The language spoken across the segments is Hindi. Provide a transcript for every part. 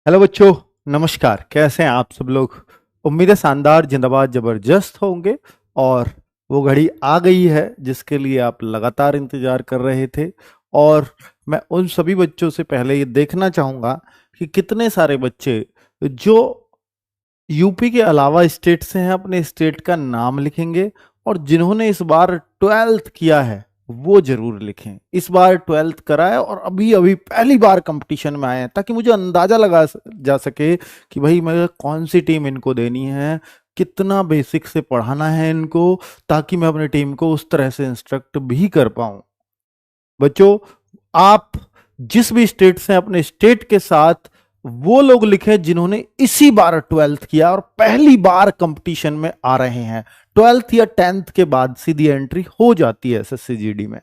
हेलो बच्चों, नमस्कार। कैसे हैं आप सब लोग? उम्मीद है शानदार, जिंदाबाद, जबरदस्त होंगे। और वो घड़ी आ गई है जिसके लिए आप लगातार इंतजार कर रहे थे। और मैं उन सभी बच्चों से पहले ये देखना चाहूंगा कि कितने सारे बच्चे जो यूपी के अलावा स्टेट से हैं अपने स्टेट का नाम लिखेंगे, और जिन्होंने इस बार 12th किया है वो जरूर लिखें। इस बार 12th करा है और अभी अभी पहली बार कंपटीशन में आए हैं, ताकि मुझे अंदाजा लगा जा सके कि भाई मैं कौन सी टीम इनको देनी है, कितना बेसिक से पढ़ाना है इनको, ताकि मैं अपनी टीम को उस तरह से इंस्ट्रक्ट भी कर पाऊं। बच्चों, आप जिस भी स्टेट से अपने स्टेट के साथ वो लोग लिखें जिन्होंने इसी बार 12th किया और पहली बार कंपटीशन में आ रहे हैं। 12th या 10th के बाद सीधी एंट्री हो जाती है एसएससी जीडी में।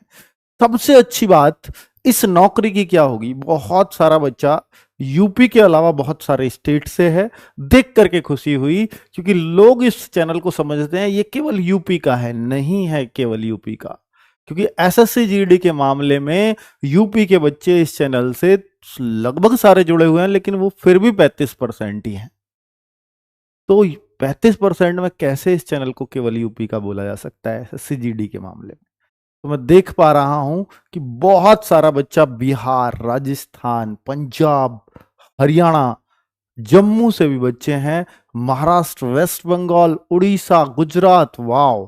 सबसे अच्छी बात इस नौकरी की क्या होगी, बहुत सारा बच्चा यूपी के अलावा बहुत सारे स्टेट से है। देख करके खुशी हुई, क्योंकि लोग इस चैनल को समझते हैं ये केवल यूपी का है। नहीं है केवल यूपी का, क्योंकि एसएससी जीडी के मामले में यूपी के बच्चे इस चैनल से लगभग सारे जुड़े हुए हैं, लेकिन वो फिर भी 35% ही हैं। तो 35% में कैसे इस चैनल को केवल यूपी का बोला जा सकता है एसएससी जीडी के मामले में? तो मैं देख पा रहा हूं कि बहुत सारा बच्चा बिहार, राजस्थान, पंजाब, हरियाणा, जम्मू से भी बच्चे हैं, महाराष्ट्र, वेस्ट बंगाल, उड़ीसा, गुजरात। वाह,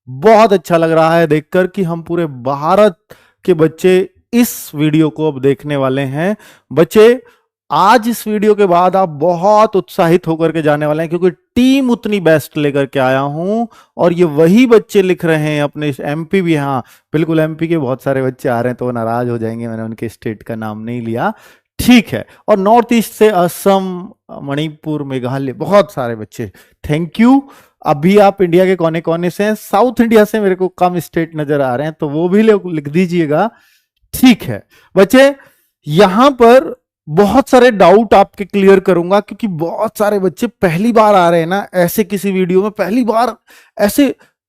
बहुत अच्छा लग रहा है देखकर कि हम पूरे भारत के बच्चे इस वीडियो को अब देखने वाले हैं। बच्चे, आज इस वीडियो के बाद आप बहुत उत्साहित होकर के जाने वाले हैं, क्योंकि टीम उतनी बेस्ट लेकर के आया हूं। और ये वही बच्चे लिख रहे हैं अपने एमपी भी। हाँ बिल्कुल, एमपी के बहुत सारे बच्चे आ रहे हैं तो वो नाराज हो जाएंगे, मैंने उनके स्टेट का नाम नहीं लिया, ठीक है। और नॉर्थ ईस्ट से असम, मणिपुर, मेघालय, बहुत सारे बच्चे, थैंक यू। अभी आप इंडिया के कोने कोने से हैं। साउथ इंडिया से मेरे को कम स्टेट नजर आ रहे हैं, तो वो भी लिख दीजिएगा, ठीक है। बच्चे, यहां पर बहुत सारे डाउट आपके क्लियर करूंगा, क्योंकि बहुत सारे बच्चे पहली बार आ रहे हैं ना ऐसे किसी वीडियो में, पहली बार। ऐसे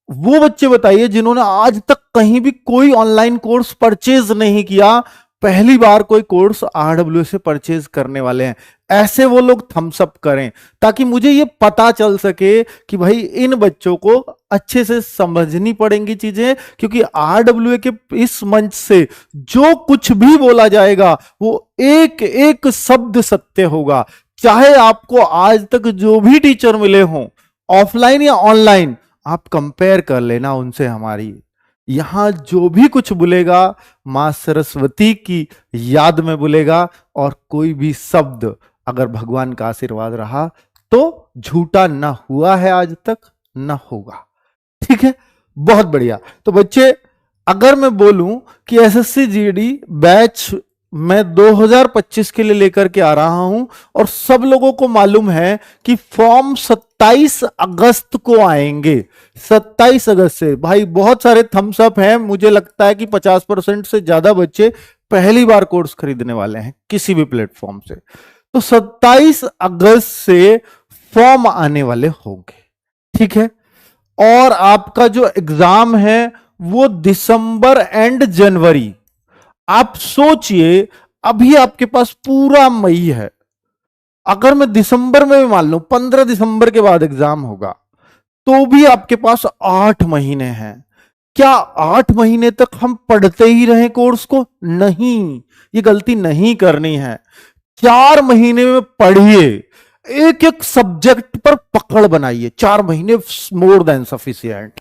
वो बच्चे बताइए जिन्होंने आज तक कहीं भी कोई ऑनलाइन कोर्स परचेज नहीं किया, पहली बार कोई कोर्स आरडब्ल्यू से परचेज करने वाले हैं। ऐसे वो लोग थम्स अप करें, ताकि मुझे ये पता चल सके कि भाई इन बच्चों को अच्छे से समझनी पड़ेंगी चीजें, क्योंकि आरडब्ल्यू के इस मंच से जो कुछ भी बोला जाएगा वो एक एक शब्द सत्य होगा। चाहे आपको आज तक जो भी टीचर मिले हों, ऑफलाइन या ऑनलाइन, आप कंपेयर कर लेना उनसे। हमारी यहां जो भी कुछ बोलेगा मां सरस्वती की याद में बोलेगा, और कोई भी शब्द अगर भगवान का आशीर्वाद रहा तो झूठा ना हुआ है आज तक, ना होगा, ठीक है। बहुत बढ़िया। तो बच्चे, अगर मैं बोलूं कि एसएससी जीडी बैच मैं 2025 के लिए लेकर के आ रहा हूं, और सब लोगों को मालूम है कि फॉर्म 27 अगस्त को आएंगे। 27 अगस्त से भाई बहुत सारे थम्स अप हैं। मुझे लगता है कि 50% से ज्यादा बच्चे पहली बार कोर्स खरीदने वाले हैं किसी भी प्लेटफॉर्म से। तो 27 अगस्त से फॉर्म आने वाले होंगे, ठीक है। और आपका जो एग्जाम है वो दिसंबर एंड जनवरी। आप सोचिए, अभी आपके पास पूरा मई है। अगर मैं दिसंबर में भी मान लूं 15 दिसंबर के बाद एग्जाम होगा, तो भी आपके पास 8 महीने हैं। क्या 8 महीने तक हम पढ़ते ही रहें कोर्स को? नहीं, ये गलती नहीं करनी है। 4 महीने में पढ़िए, एक एक सब्जेक्ट पर पकड़ बनाइए। 4 महीने मोर देन सफिशिएंट।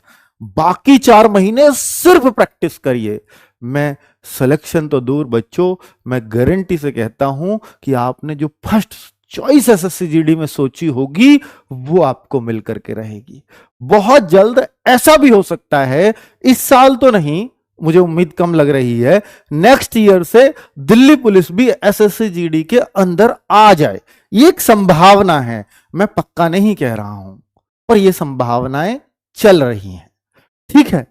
बाकी 4 महीने सिर्फ प्रैक्टिस करिए। मैं सिलेक्शन तो दूर बच्चों, मैं गारंटी से कहता हूं कि आपने जो फर्स्ट चॉइस एसएससी जीडी में सोची होगी वो आपको मिल करके रहेगी बहुत जल्द। ऐसा भी हो सकता है, इस साल तो नहीं, मुझे उम्मीद कम लग रही है, नेक्स्ट ईयर से दिल्ली पुलिस भी एसएससी जीडी के अंदर आ जाए। ये एक संभावना है, मैं पक्का नहीं कह रहा हूं, पर ये संभावनाएं चल रही हैं, ठीक है।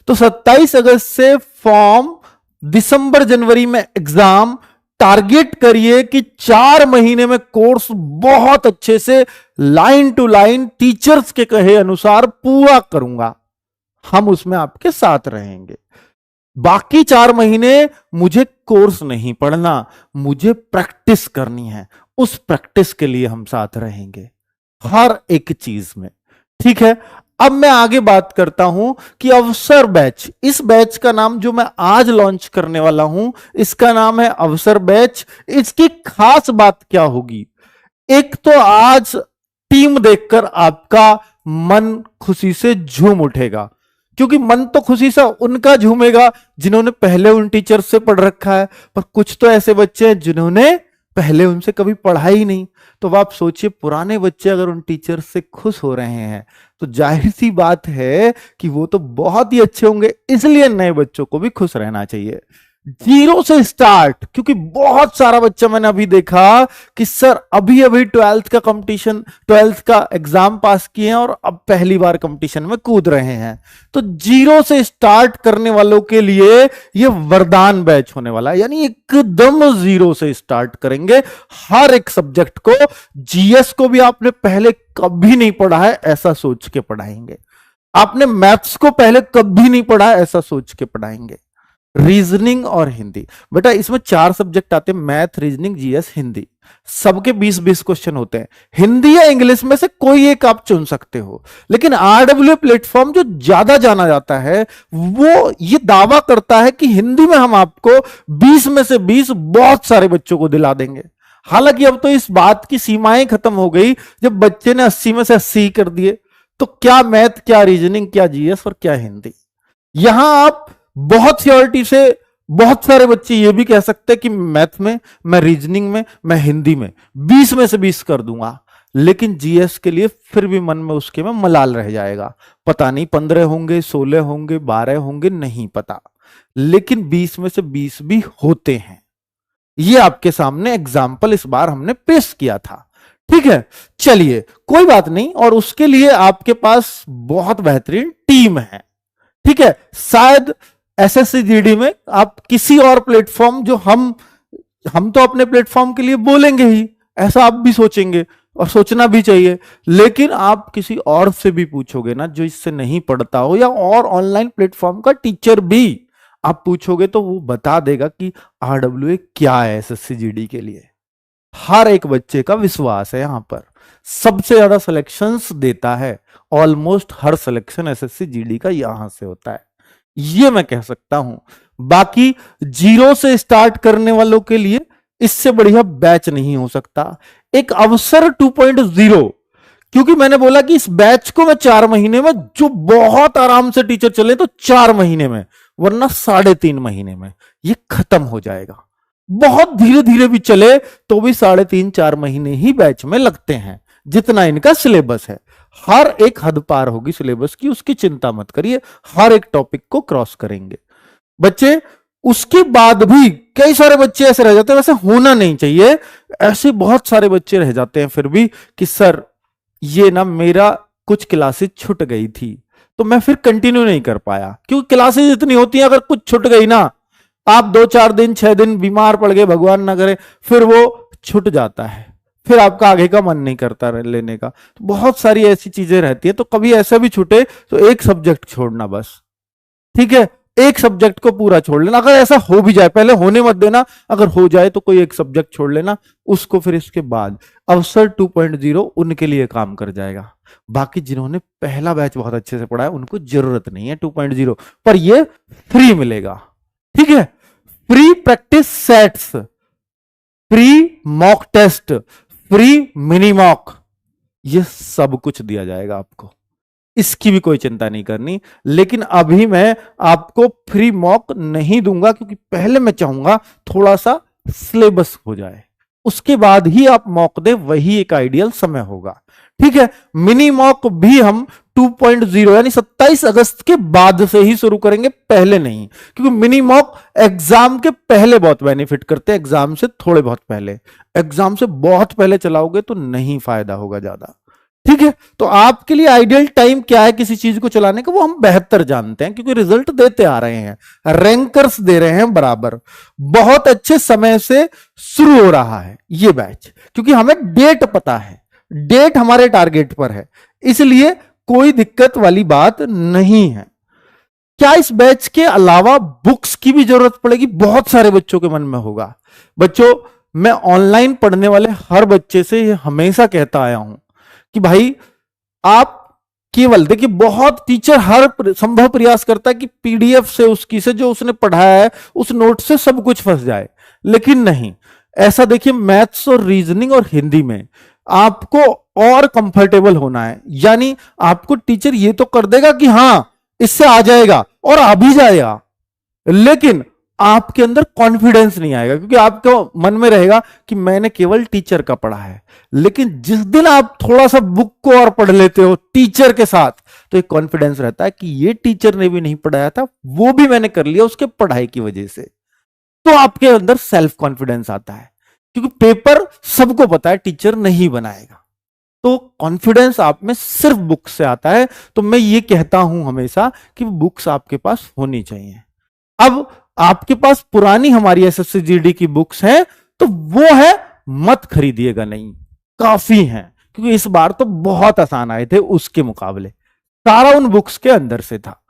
तो 27 अगस्त से फॉर्म, दिसंबर जनवरी में एग्जाम। टारगेट करिए कि 4 महीने में कोर्स बहुत अच्छे से लाइन टू लाइन टीचर्स के कहे अनुसार पूरा करूंगा। हम उसमें आपके साथ रहेंगे। बाकी 4 महीने मुझे कोर्स नहीं पढ़ना, मुझे प्रैक्टिस करनी है। उस प्रैक्टिस के लिए हम साथ रहेंगे हर एक चीज में। ठीक है, अब मैं आगे बात करता हूं कि अवसर बैच, इस बैच का नाम जो मैं आज लॉन्च करने वाला हूं, इसका नाम है अवसर बैच। इसकी खास बात क्या होगी? एक तो आज टीम देखकर आपका मन खुशी से झूम उठेगा, क्योंकि मन तो खुशी से उनका झूमेगा जिन्होंने पहले उन टीचर से पढ़ रखा है, पर कुछ तो ऐसे बच्चे हैं जिन्होंने पहले उनसे कभी पढ़ा ही नहीं। तो आप सोचिए, पुराने बच्चे अगर उन टीचर से खुश हो रहे हैं तो जाहिर सी बात है कि वो तो बहुत ही अच्छे होंगे, इसलिए नए बच्चों को भी खुश रहना चाहिए। जीरो से स्टार्ट, क्योंकि बहुत सारा बच्चा मैंने अभी देखा कि सर अभी अभी 12th का कंपटीशन, 12th का एग्जाम पास किए हैं और अब पहली बार कंपटीशन में कूद रहे हैं। तो जीरो से स्टार्ट करने वालों के लिए ये वरदान बैच होने वाला है, यानी एकदम जीरो से स्टार्ट करेंगे हर एक सब्जेक्ट को। जीएस को भी आपने पहले कभी नहीं पढ़ा है ऐसा सोच के पढ़ाएंगे, आपने मैथ्स को पहले कभी नहीं पढ़ा है ऐसा सोच के पढ़ाएंगे। रीजनिंग और हिंदी, बेटा इसमें 4 सब्जेक्ट आते हैं, मैथ, रीजनिंग, जीएस, हिंदी। सबके 20-20 क्वेश्चन होते हैं। हिंदी या इंग्लिश में से कोई एक आप चुन सकते हो, लेकिन आरडब्ल्यू प्लेटफॉर्म जो ज्यादा जाना जाता है वो ये दावा करता है कि हिंदी में हम आपको 20 में से 20 बहुत सारे बच्चों को दिला देंगे। हालांकि अब तो इस बात की सीमाएं खत्म हो गई, जब बच्चे ने 80 में से 80 कर दिए तो क्या मैथ, क्या रीजनिंग, क्या जीएस और क्या हिंदी। यहां आप बहुत श्योरिटी से बहुत सारे बच्चे ये भी कह सकते हैं कि मैथ में, मैं रीजनिंग में, मैं हिंदी में 20 में से 20 कर दूंगा, लेकिन जीएस के लिए फिर भी मन में उसके में मलाल रह जाएगा। पता नहीं 15 होंगे, 16 होंगे, 12 होंगे, नहीं पता, लेकिन 20 में से 20 भी होते हैं। ये आपके सामने एग्जाम्पल इस बार हमने पेश किया था। ठीक है, चलिए कोई बात नहीं, और उसके लिए आपके पास बहुत बेहतरीन टीम है। ठीक है, शायद एसएससी में आप किसी और प्लेटफॉर्म, जो हम तो अपने प्लेटफॉर्म के लिए बोलेंगे ही, ऐसा आप भी सोचेंगे और सोचना भी चाहिए, लेकिन आप किसी और से भी पूछोगे ना जो इससे नहीं पढ़ता हो, या और ऑनलाइन प्लेटफॉर्म का टीचर भी आप पूछोगे तो वो बता देगा कि आरडब्ल्यूए क्या है एसएससी जीडी के लिए। हर एक बच्चे का विश्वास है, यहां पर सबसे ज्यादा सिलेक्शंस देता है, ऑलमोस्ट हर सिलेक्शन एसएससी जीडी का यहां से होता है, ये मैं कह सकता हूं। बाकी जीरो से स्टार्ट करने वालों के लिए इससे बढ़िया बैच नहीं हो सकता। एक अवसर 2.0, क्योंकि मैंने बोला कि इस बैच को मैं 4 महीने में, जो बहुत आराम से टीचर चले तो 4 महीने में, वरना 3.5 महीने में ये खत्म हो जाएगा। बहुत धीरे धीरे भी चले तो भी 3.5-4 महीने ही बैच में लगते हैं, जितना इनका सिलेबस है। हर एक हद पार होगी सिलेबस की, उसकी चिंता मत करिए, हर एक टॉपिक को क्रॉस करेंगे बच्चे। उसके बाद भी कई सारे बच्चे ऐसे रह जाते हैं, वैसे होना नहीं चाहिए, ऐसे बहुत सारे बच्चे रह जाते हैं फिर भी कि सर ये ना मेरा कुछ क्लासेस छूट गई थी तो मैं फिर कंटिन्यू नहीं कर पाया, क्योंकि क्लासेस इतनी होती हैं, अगर कुछ छूट गई ना, आप 2-4 दिन 6 दिन बीमार पड़ गए, भगवान ना करे, फिर वो छूट जाता है, फिर आपका आगे का मन नहीं करता लेने का। तो बहुत सारी ऐसी चीजें रहती है, तो कभी ऐसा भी छूटे तो एक सब्जेक्ट छोड़ना बस। ठीक है, एक सब्जेक्ट को पूरा छोड़ लेना, अगर ऐसा हो भी जाए, पहले होने मत देना, अगर हो जाए तो कोई एक सब्जेक्ट छोड़ लेना, उसको फिर इसके बाद अवसर 2.0 उनके लिए काम कर जाएगा। बाकी जिन्होंने पहला बैच बहुत अच्छे से पढ़ा है उनको जरूरत नहीं है 2.0, पर ये फ्री मिलेगा। ठीक है, free practice sets, free mock test, free mini mock, ये सब कुछ दिया जाएगा आपको, इसकी भी कोई चिंता नहीं करनी। लेकिन अभी मैं आपको फ्री मॉक नहीं दूंगा, क्योंकि पहले मैं चाहूंगा थोड़ा सा सिलेबस हो जाए, उसके बाद ही आप मॉक दे, वही एक आइडियल समय होगा। ठीक है, मिनी मॉक भी हम 2.0 यानी 27 अगस्त के बाद से ही शुरू करेंगे, पहले नहीं, क्योंकि मिनी मॉक एग्जाम के पहले बहुत बेनिफिट करते हैं, एग्जाम से थोड़े बहुत पहले। एग्जाम से बहुत पहले चलाओगे तो नहीं फायदा होगा ज्यादा। ठीक है, तो आपके लिए आइडियल टाइम क्या है किसी चीज को चलाने का, वो हम बेहतर जानते हैं, क्योंकि रिजल्ट देते आ रहे हैं, रैंकर्स दे रहे हैं बराबर, बहुत अच्छे समय से शुरू हो रहा है ये बैच, क्योंकि हमें डेट पता है, डेट हमारे टारगेट पर है, इसलिए कोई दिक्कत वाली बात नहीं है। क्या इस बैच के अलावा बुक्स की भी जरूरत पड़ेगी? बहुत सारे बच्चों के मन में होगा, बच्चों मैं ऑनलाइन पढ़ने वाले हर बच्चे से ये हमेशा कहता आया हूं कि भाई आप केवल देखिए, बहुत टीचर हर संभव प्रयास करता है कि पीडीएफ से उसकी से जो उसने पढ़ाया है उस नोट से सब कुछ फंस जाए, लेकिन नहीं ऐसा। देखिए मैथ्स और रीजनिंग और हिंदी में आपको और कंफर्टेबल होना है, यानी आपको टीचर ये तो कर देगा कि हां इससे आ जाएगा और आ भी जाएगा, लेकिन आपके अंदर कॉन्फिडेंस नहीं आएगा, क्योंकि आपको मन में रहेगा कि मैंने केवल टीचर का पढ़ा है। लेकिन जिस दिन आप थोड़ा सा बुक को और पढ़ लेते हो टीचर के साथ, तो एक कॉन्फिडेंस रहता है कि ये टीचर ने भी नहीं पढ़ाया था, वो भी मैंने कर लिया उसके पढ़ाई की वजह से। तो आपके अंदर सेल्फ कॉन्फिडेंस आता है, क्योंकि पेपर सबको पता है टीचर नहीं बनाएगा। तो कॉन्फिडेंस आप में सिर्फ बुक से आता है। तो मैं ये कहता हूं हमेशा कि बुक्स आपके पास होनी चाहिए। अब आपके पास पुरानी हमारी एसएससी जीडी की बुक्स हैं, तो वो है मत खरीदिएगा, नहीं काफी हैं, क्योंकि इस बार तो बहुत आसान आए थे उसके मुकाबले, सारा उन बुक्स के अंदर से था।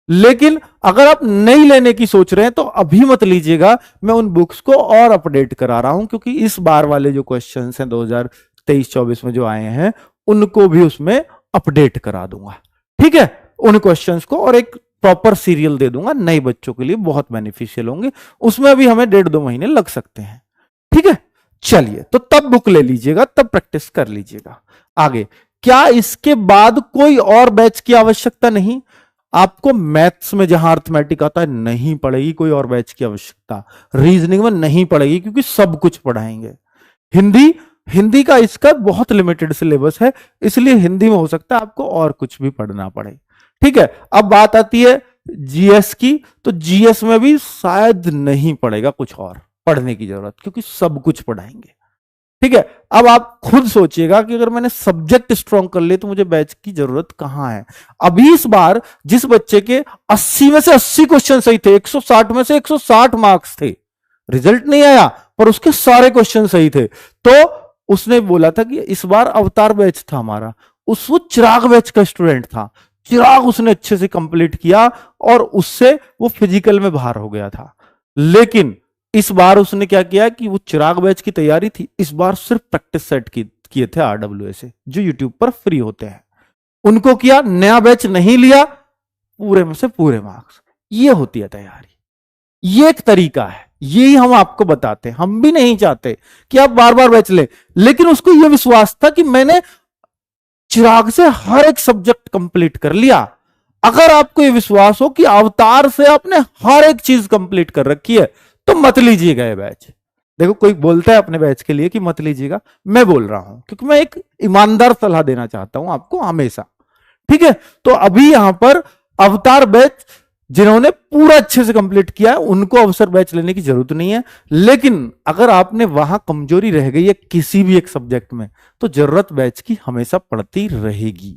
लेकिन अगर आप नहीं लेने की सोच रहे हैं तो अभी मत लीजिएगा, मैं उन बुक्स को और अपडेट करा रहा हूं, क्योंकि इस बार वाले जो क्वेश्चंस हैं 2023-24 में जो आए हैं उनको भी उसमें अपडेट करा दूंगा, ठीक है, उन क्वेश्चंस को, और एक प्रॉपर सीरियल दे दूंगा, नए बच्चों के लिए बहुत बेनिफिशियल होंगे। उसमें भी हमें 1.5-2 महीने लग सकते हैं, ठीक है। चलिए, तो तब बुक ले लीजिएगा, तब प्रैक्टिस कर लीजिएगा। आगे क्या इसके बाद कोई और बैच की आवश्यकता नहीं? आपको मैथ्स में जहां अर्थमेटिक आता है नहीं पड़ेगी कोई और बैच की आवश्यकता, रीजनिंग में नहीं पड़ेगी क्योंकि सब कुछ पढ़ाएंगे। हिंदी का इसका बहुत लिमिटेड सिलेबस है, इसलिए हिंदी में हो सकता है आपको और कुछ भी पढ़ना पड़े, ठीक है। अब बात आती है जीएस की, तो जीएस में भी शायद नहीं पड़ेगा कुछ और पढ़ने की जरूरत, क्योंकि सब कुछ पढ़ाएंगे, ठीक है। अब आप खुद सोचिएगा कि अगर मैंने सब्जेक्ट स्ट्रॉन्ग कर लिए तो मुझे बैच की जरूरत कहां है। अभी इस बार जिस बच्चे के 80 में से 80 क्वेश्चन सही थे, 160 में से 160 मार्क्स थे, रिजल्ट नहीं आया पर उसके सारे क्वेश्चन सही थे, तो उसने बोला था कि इस बार अवतार बैच था हमारा, वो चिराग बैच का स्टूडेंट था, चिराग उसने अच्छे से कंप्लीट किया और उससे वो फिजिकल में बाहर हो गया था। लेकिन इस बार उसने क्या किया कि वो चिराग बैच की तैयारी थी, इस बार सिर्फ प्रैक्टिस सेट किए थे आरडब्ल्यूए से, जो यूट्यूब पर फ्री होते हैं, उनको किया, नया बैच नहीं लिया, पूरे में से पूरे मार्क्स। ये होती है तैयारी, ये एक तरीका है, यही हम आपको बताते हैं। हम भी नहीं चाहते कि आप बार बार बैच ले, लेकिन उसको यह विश्वास था कि मैंने चिराग से हर एक सब्जेक्ट कंप्लीट कर लिया। अगर आपको यह विश्वास हो कि अवतार से आपने हर एक चीज कंप्लीट कर रखी है तो मत लीजिएगा ये बैच। देखो कोई बोलता है अपने बैच के लिए कि मत लीजिएगा, मैं बोल रहा हूं क्योंकि मैं एक ईमानदार सलाह देना चाहता हूं आपको हमेशा, ठीक है। तो अभी यहां पर अवतार बैच जिन्होंने पूरा अच्छे से कंप्लीट किया है उनको अवसर बैच लेने की जरूरत नहीं है, लेकिन अगर आपने वहां कमजोरी रह गई है किसी भी एक सब्जेक्ट में तो जरूरत बैच की हमेशा पड़ती रहेगी।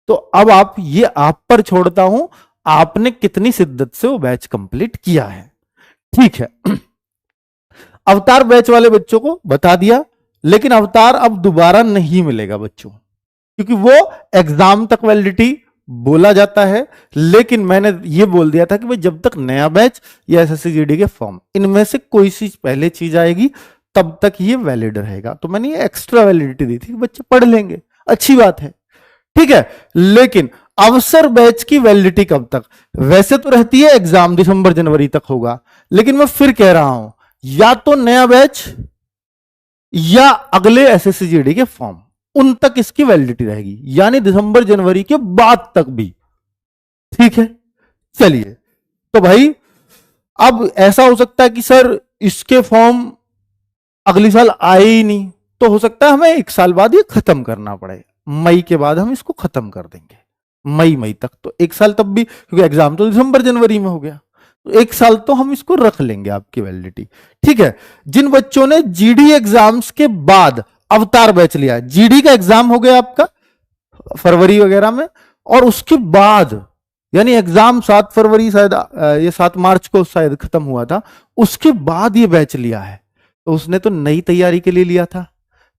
तो अब ये आप पर छोड़ता हूं, आपने कितनी शिद्दत से वो बैच कंप्लीट किया है, ठीक है। अवतार बैच वाले बच्चों को बता दिया, लेकिन अवतार अब दोबारा नहीं मिलेगा बच्चों, क्योंकि वो एग्जाम तक वैलिडिटी बोला जाता है, लेकिन मैंने ये बोल दिया था कि भाई जब तक नया बैच या एसएससी जीडी के फॉर्म इनमें से कोई चीज पहले चीज आएगी तब तक ये वैलिड रहेगा। तो मैंने ये एक्स्ट्रा वैलिडिटी दी थी कि बच्चे पढ़ लेंगे, अच्छी बात है, ठीक है। लेकिन अवसर बैच की वैलिडिटी कब तक? वैसे तो रहती है एग्जाम दिसंबर जनवरी तक होगा, लेकिन मैं फिर कह रहा हूं या तो नया बैच या अगले एसएससी जीडी के फॉर्म, उन तक इसकी वैलिडिटी रहेगी, यानी दिसंबर जनवरी के बाद तक भी, ठीक है। चलिए, तो भाई अब ऐसा हो सकता है कि सर इसके फॉर्म अगले साल आए ही नहीं, तो हो सकता है हमें 1 साल बाद ये खत्म करना पड़े, मई के बाद हम इसको खत्म कर देंगे, मई तक। तो 1 साल तब भी, क्योंकि एग्जाम तो दिसंबर जनवरी में हो गया, तो 1 साल तो हम इसको रख लेंगे आपकी वैलिडिटी, ठीक है। जिन बच्चों ने जीडी एग्जाम्स के बाद अवतार बैच लिया, जीडी का एग्जाम हो गया आपका फरवरी वगैरह में, और उसके बाद यानी एग्जाम 7 फरवरी शायद, ये 7 मार्च को शायद खत्म हुआ था, उसके बाद ये बैच लिया है, तो उसने तो नई तैयारी के लिए लिया था,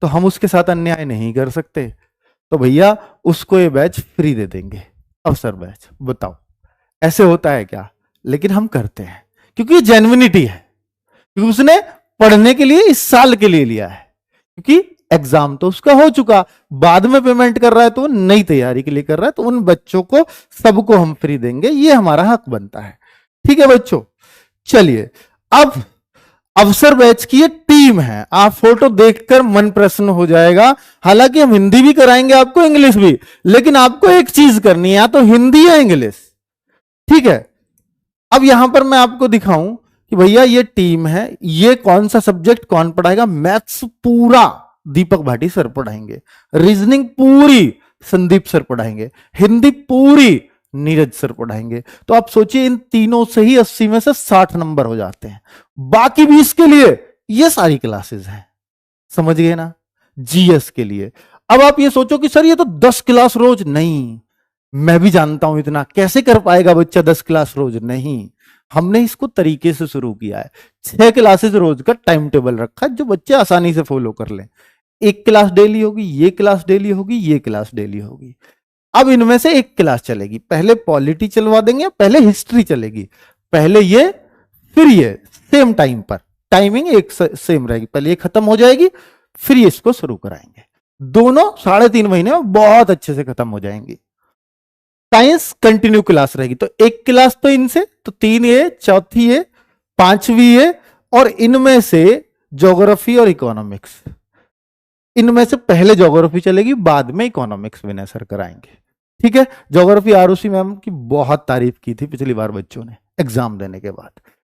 तो हम उसके साथ अन्याय नहीं कर सकते, तो भैया उसको ये बैच फ्री दे देंगे, अवसर बैच। बताओ ऐसे होता है क्या? लेकिन हम करते हैं क्योंकि ये जेन्युइनिटी है, क्योंकि उसने पढ़ने के लिए इस साल के लिए लिया है, क्योंकि एग्जाम तो उसका हो चुका, बाद में पेमेंट कर रहा है तो वो नई तैयारी के लिए कर रहा है, तो उन बच्चों को सबको हम फ्री देंगे, ये हमारा हक बनता है। ठीक है बच्चों, चलिए अब अवसर बैच की ये टीम है, आप फोटो देखकर मन प्रसन्न हो जाएगा। हालांकि हम हिंदी भी कराएंगे आपको, इंग्लिश भी, लेकिन आपको एक चीज करनी है, या तो हिंदी या इंग्लिश। ठीक है, अब यहां पर मैं आपको दिखाऊं कि भैया ये टीम है, ये कौन सा सब्जेक्ट कौन पढ़ाएगा। मैथ्स पूरा दीपक भाटी सर पढ़ाएंगे, रीजनिंग पूरी संदीप सर पढ़ाएंगे, हिंदी पूरी नीरज सर पढ़ाएंगे। तो आप सोचिए इन तीनों से ही 80 में से 60 नंबर हो जाते हैं। बाकी 20 के लिए ये सारी क्लासेस हैं, समझ गए ना, जीएस के लिए। अब आप ये सोचो कि सर ये तो 10 क्लास रोज, नहीं, मैं भी जानता हूं इतना, कैसे कर पाएगा बच्चा 10 क्लास रोज, नहीं, हमने इसको तरीके से शुरू किया है। 6 क्लासेस रोज का टाइम टेबल रखा है जो बच्चे आसानी से फॉलो कर लें। एक क्लास डेली होगी, ये क्लास डेली होगी, ये क्लास डेली होगी। अब इनमें से एक क्लास चलेगी, पहले पॉलिटी चलवा देंगे, पहले हिस्ट्री चलेगी, पहले ये फिर ये, सेम टाइम पर, टाइमिंग एक सेम रहेगी, पहले ये खत्म हो जाएगी फिर ये इसको शुरू कराएंगे। दोनों 3.5 महीने में बहुत अच्छे से खत्म हो जाएंगी। साइंस कंटिन्यू क्लास रहेगी, तो एक क्लास तो इनसे, तो 3 ये, चौथी ये, 5वीं ये, और इनमें से ज्योग्राफी और इकोनॉमिक्स, इनमें से पहले ज्योग्राफी चलेगी, बाद में इकोनॉमिक्स विनय सर कराएंगे। ठीक है, ज्योग्राफी आरुषि मैम की बहुत तारीफ की थी पिछली बार बच्चों ने एग्जाम देने के बाद।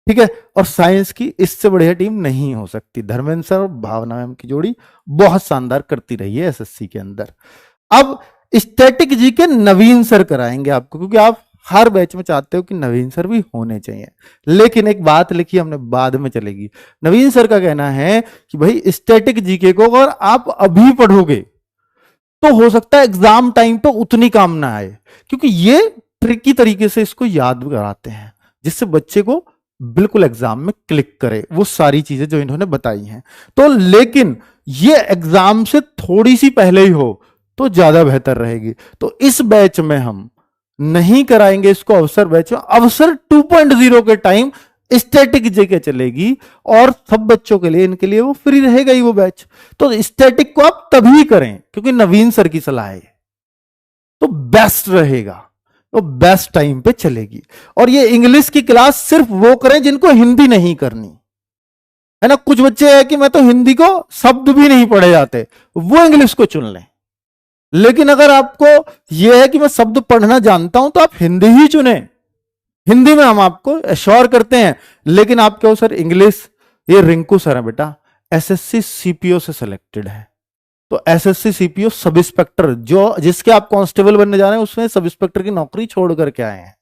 ठीक है, और साइंस की इससे बढ़िया टीम नहीं हो सकती, धर्मेंद्र सर और भावना मैम की जोड़ी बहुत शानदार करती रही है एसएससी के अंदर। अब स्टैटिक जी के नवीन सर कराएंगे आपको, क्योंकि आप हर बैच में चाहते हो कि नवीन सर भी होने चाहिए, लेकिन एक बात लिखी हमने, बाद में चलेगी। नवीन सर का कहना है कि भाई स्टैटिक जीके को अगर आप अभी पढ़ोगे तो हो सकता है एग्जाम टाइम पे उतनी काम ना आए, क्योंकि ये ट्रिकी तरीके से इसको याद कराते हैं जिससे बच्चे को बिल्कुल एग्जाम में क्लिक करे वो सारी चीजें जो इन्होंने बताई हैं। तो लेकिन ये एग्जाम से थोड़ी सी पहले ही हो तो ज्यादा बेहतर रहेगी। तो इस बैच में हम नहीं कराएंगे इसको, अवसर बैच में अवसर 2.0 के टाइम स्टैटिक जेके चलेगी, और सब बच्चों के लिए, इनके लिए वो फ्री रहेगा ही वो बैच। तो स्टैटिक को आप तभी करें क्योंकि नवीन सर की सलाह है, तो बेस्ट रहेगा, तो बेस्ट टाइम पे चलेगी। और ये इंग्लिश की क्लास सिर्फ वो करें जिनको हिंदी नहीं करनी है ना। कुछ बच्चे हैं कि मैं तो हिंदी को शब्द भी नहीं पढ़े जाते, वो इंग्लिश को चुन लें। लेकिन अगर आपको यह है कि मैं शब्द पढ़ना जानता हूं तो आप हिंदी ही चुने, हिंदी में हम आपको एश्योर करते हैं। लेकिन आप क्या हो सर इंग्लिश, ये रिंकू सर है बेटा, एसएससी सीपीओ से सिलेक्टेड है, तो एसएससी सीपीओ सब इंस्पेक्टर जो जिसके आप कांस्टेबल बनने जा रहे हैं उसमें सब इंस्पेक्टर की नौकरी छोड़ करके आए हैं,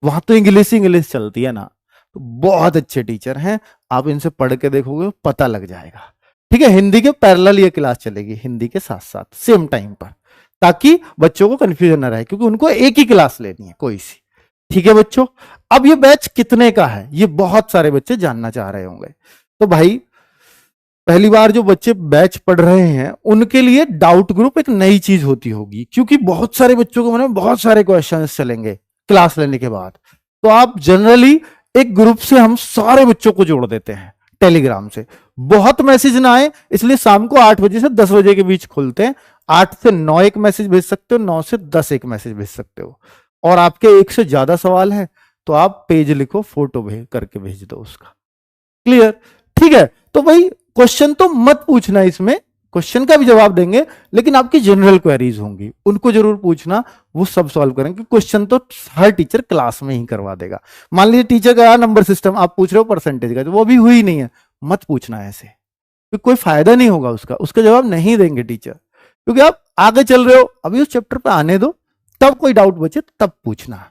वहां तो इंग्लिश चलती है ना। तो बहुत अच्छे टीचर हैं, आप इनसे पढ़ के देखोगे पता लग जाएगा। ठीक है, हिंदी के पैरेलल ये क्लास चलेगी, हिंदी के साथ साथ सेम टाइम पर, ताकि बच्चों को कंफ्यूजन ना रहे, क्योंकि उनको एक ही क्लास लेनी है कोई सी। ठीक है बच्चों, अब ये बैच कितने का है ये बहुत सारे बच्चे जानना चाह रहे होंगे। तो भाई पहली बार जो बच्चे बैच पढ़ रहे हैं उनके लिए डाउट ग्रुप एक नई चीज होती होगी, क्योंकि बहुत सारे बच्चों को मन में बहुत सारे क्वेश्चंस चलेंगे क्लास लेने के बाद। तो आप जनरली एक ग्रुप से हम सारे बच्चों को जोड़ देते हैं टेलीग्राम से, बहुत मैसेज ना आए इसलिए शाम को 8 बजे से 10 बजे के बीच खुलते हैं। 8 से 9 एक मैसेज भेज सकते हो, 9 से 10 एक मैसेज भेज सकते हो। और आपके एक से ज्यादा सवाल है तो आप पेज लिखो, फोटो भेज करके भेज दो उसका। क्लियर? ठीक है, तो भाई क्वेश्चन तो मत पूछना, इसमें क्वेश्चन का भी जवाब देंगे, लेकिन आपकी जनरल क्वेरीज होंगी उनको जरूर पूछना, वो सब सॉल्व करेंगे। क्वेश्चन तो हर टीचर क्लास में ही करवा देगा। मान लीजिए टीचर का नंबर सिस्टम आप पूछ रहे हो परसेंटेज का, तो वो भी हुई नहीं है, मत पूछना ऐसे, क्योंकि कोई फायदा नहीं होगा उसका जवाब नहीं देंगे टीचर, क्योंकि आप आगे चल रहे हो, अभी उस चैप्टर पे आने दो, तब कोई डाउट बचे तब पूछना।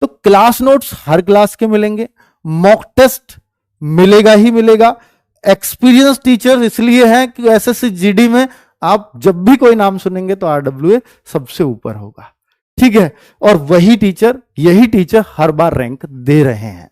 तो क्लास नोट्स हर क्लास के मिलेंगे, मॉक टेस्ट मिलेगा ही मिलेगा। एक्सपीरियंस टीचर इसलिए हैं कि एसएससी जीडी में आप जब भी कोई नाम सुनेंगे तो आरडब्ल्यूए सबसे ऊपर होगा। ठीक है, और यही टीचर हर बार रैंक दे रहे हैं।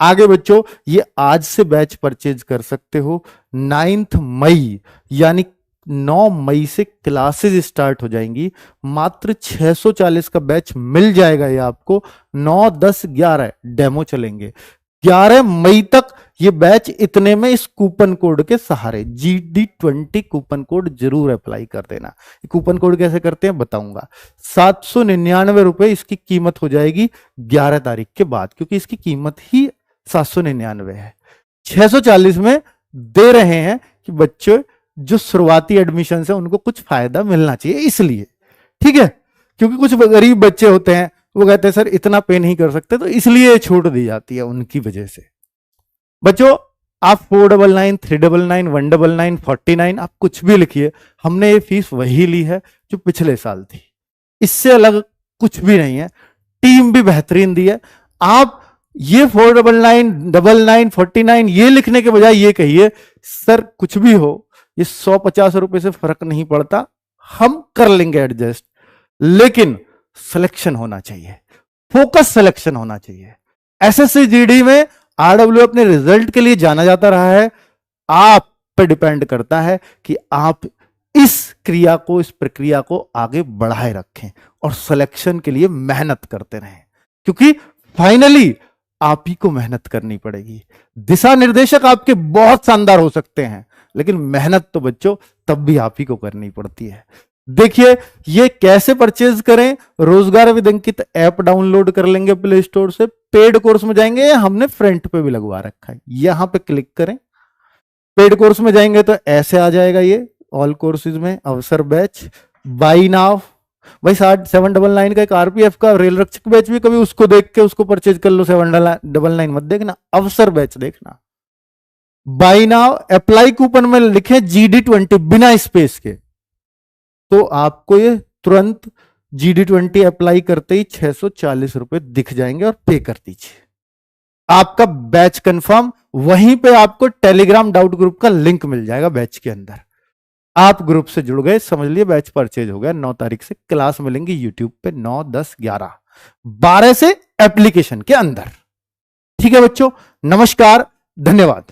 आगे बच्चों ये आज से बैच परचेज कर सकते हो। 9 मई यानी 9 मई से क्लासेस स्टार्ट हो जाएंगी। मात्र 640 का बैच मिल जाएगा ये आपको। 9, 10, 11 डेमो चलेंगे। 11 मई तक ये बैच इतने में इस कूपन कोड के सहारे GD20 कूपन कोड जरूर अप्लाई कर देना। कूपन कोड कैसे करते हैं बताऊंगा। 799 रुपए इसकी कीमत हो जाएगी 11 तारीख के बाद, क्योंकि इसकी कीमत ही 799 है। 640 में दे रहे हैं कि बच्चे जो शुरुआती एडमिशन है उनको कुछ फायदा मिलना चाहिए, इसलिए। ठीक है, क्योंकि कुछ गरीब बच्चे होते हैं वो कहते हैं सर इतना पे नहीं कर सकते, तो इसलिए छूट दी जाती है उनकी वजह से। बच्चों आप 499, 399, 199, 49 आप कुछ भी लिखिए, हमने ये फीस वही ली है जो पिछले साल थी, इससे अलग कुछ भी नहीं है। टीम भी बेहतरीन दी है। आप ये 499, 99, 49 ये लिखने के बजाय ये कहिए सर कुछ भी हो ये 150 रुपए से फर्क नहीं पड़ता, हम कर लेंगे एडजस्ट, लेकिन सिलेक्शन होना चाहिए, फोकस सिलेक्शन होना चाहिए। एसएससी जीडी में आरडब्ल्यू अपने रिजल्ट के लिए जाना जाता रहा है, आप पे डिपेंड करता है कि आप इस क्रिया को, इस प्रक्रिया को आगे बढ़ाए रखें और सिलेक्शन के लिए मेहनत करते रहें, क्योंकि फाइनली आप ही को मेहनत करनी पड़ेगी। दिशा निर्देशक आपके बहुत शानदार हो सकते हैं, लेकिन मेहनत तो बच्चों तब भी आप ही को करनी पड़ती है। देखिए ये कैसे परचेज करें, रोजगार विदंकित ऐप डाउनलोड कर लेंगे प्ले स्टोर से, पेड कोर्स में जाएंगे, हमने फ्रंट पे भी लगवा रखा है, यहां पे क्लिक करें। पेड कोर्स में जाएंगे तो ऐसे आ जाएगा ये ऑल कोर्सेज में अवसर बैच, बाई नाउ। भाई 799 का एक आरपीएफ का रेल रक्षक बैच भी कभी उसको देख के उसको परचेज कर लो, 799 मत देखना, अवसर बैच देखना। बाई नाउ अप्लाई कूपन में लिखे GD20 बिना स्पेस के, तो आपको ये तुरंत GD20 अप्लाई करते ही 640 रुपए दिख जाएंगे और पे कर दीजिए, आपका बैच कंफर्म। वहीं पे आपको टेलीग्राम डाउट ग्रुप का लिंक मिल जाएगा बैच के अंदर, आप ग्रुप से जुड़ गए, समझ लिए बैच परचेज हो गया। 9 तारीख से क्लास मिलेंगी यूट्यूब पे 9, 10, 11, 12 से एप्लीकेशन के अंदर। ठीक है बच्चों, नमस्कार, धन्यवाद।